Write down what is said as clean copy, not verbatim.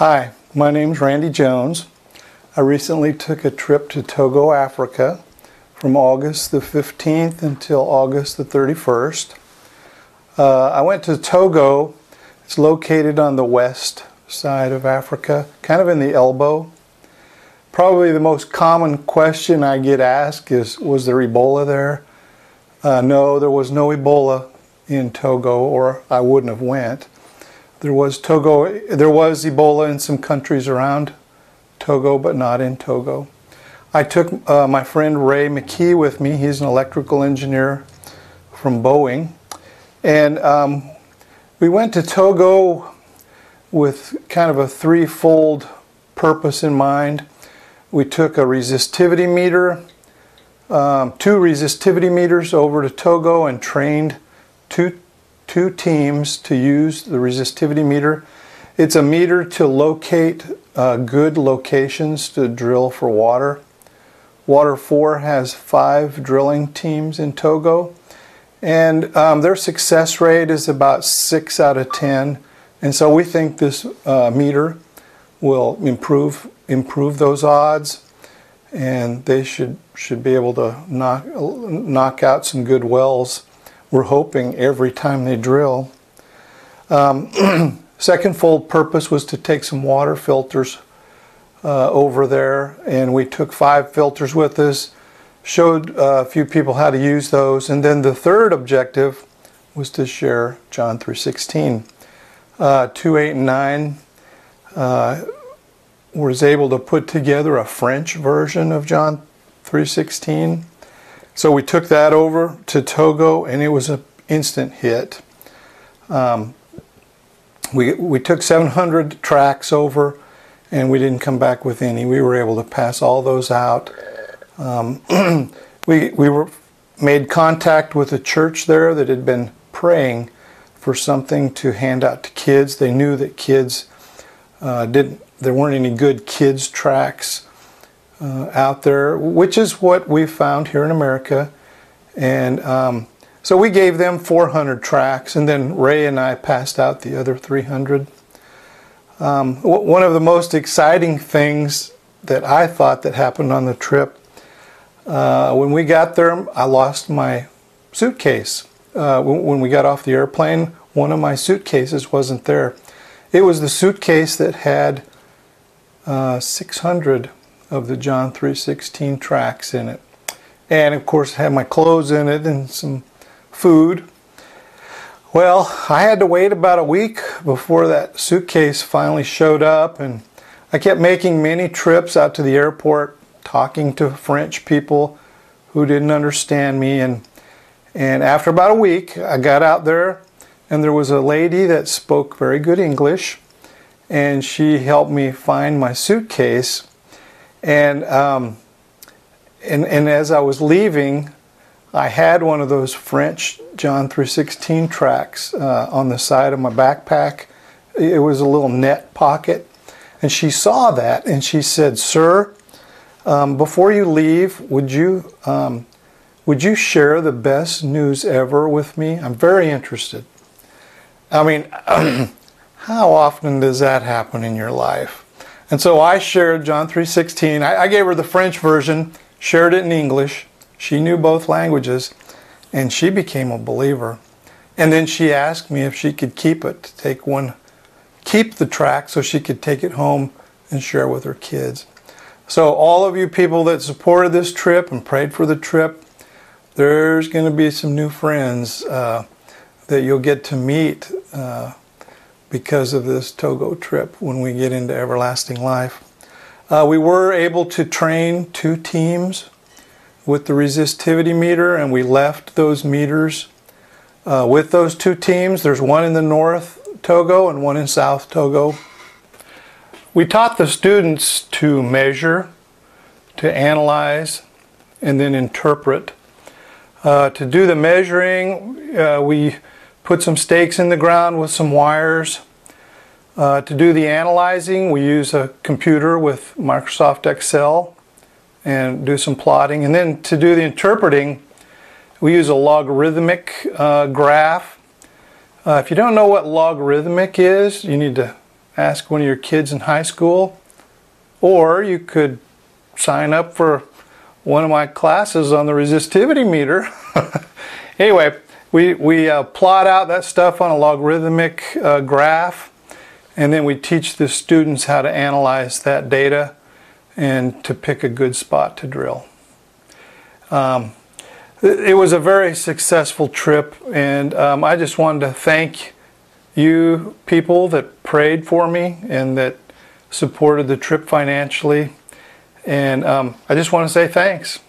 Hi, my name's Randy Jones. I recently took a trip to Togo, Africa from August the 15th until August the 31st. I went to Togo. It's located on the west side of Africa, kind of in the elbow. Probably the most common question I get asked is, was there Ebola there? No, there was no Ebola in Togo, or I wouldn't have went. There was Ebola in some countries around Togo, but not in Togo. I took my friend Ray McKee with me. He's an electrical engineer from Boeing. And we went to Togo with kind of a threefold purpose in mind. We took a resistivity meter, two resistivity meters over to Togo and trained two teams to use the resistivity meter. It's a meter to locate good locations to drill for water. Water 4 has 5 drilling teams in Togo, and their success rate is about 6 out of 10. And so we think this meter will improve those odds, and they should be able to knock out some good wells. We're hoping every time they drill. Second fold purpose was to take some water filters over there, and we took 5 filters with us, showed a few people how to use those, and then the third objective was to share John 3:16. 2, 8, and 9 was able to put together a French version of John 3:16. So we took that over to Togo, and it was an instant hit. We took 700 tracks over, and we didn't come back with any. We were able to pass all those out. We made contact with a church there that had been praying for something to hand out to kids. They knew that kids there weren't any good kids tracks out there, which is what we found here in America. And so we gave them 400 tracks, and then Ray and I passed out the other 300. One of the most exciting things that I thought that happened on the trip, when we got there, I lost my suitcase. When we got off the airplane, one of my suitcases wasn't there. It was the suitcase that had 600 of the John 3:16 tracks in it. And of course, it had my clothes in it and some food. Well, I had to wait about a week before that suitcase finally showed up, and I kept making many trips out to the airport, talking to French people who didn't understand me. And after about a week, I got out there, and there was a lady that spoke very good English, and she helped me find my suitcase. And as I was leaving, I had one of those French John 3:16 tracks on the side of my backpack. It was a little net pocket, and she saw that, and she said, "Sir, before you leave, would you share the best news ever with me? I'm very interested." I mean, how often does that happen in your life? And so I shared John 3:16. I gave her the French version, shared it in English. She knew both languages, and she became a believer. And then she asked me if she could keep it, keep the track so she could take it home and share with her kids. So all of you people that supported this trip and prayed for the trip, there's going to be some new friends that you'll get to meet because of this Togo trip when we get into everlasting life. We were able to train 2 teams with the resistivity meter, and we left those meters with those 2 teams. There's one in the north Togo and one in south Togo. We taught the students to measure, to analyze, and then interpret. To do the measuring, we put some stakes in the ground with some wires. To do the analyzing, we use a computer with Microsoft Excel and do some plotting. And then to do the interpreting, we use a logarithmic graph. If you don't know what logarithmic is, you need to ask one of your kids in high school, or you could sign up for one of my classes on the resistivity meter. Anyway, we plot out that stuff on a logarithmic graph, and then we teach the students how to analyze that data and to pick a good spot to drill. It was a very successful trip, and I just wanted to thank you people that prayed for me and that supported the trip financially. And I just want to say thanks.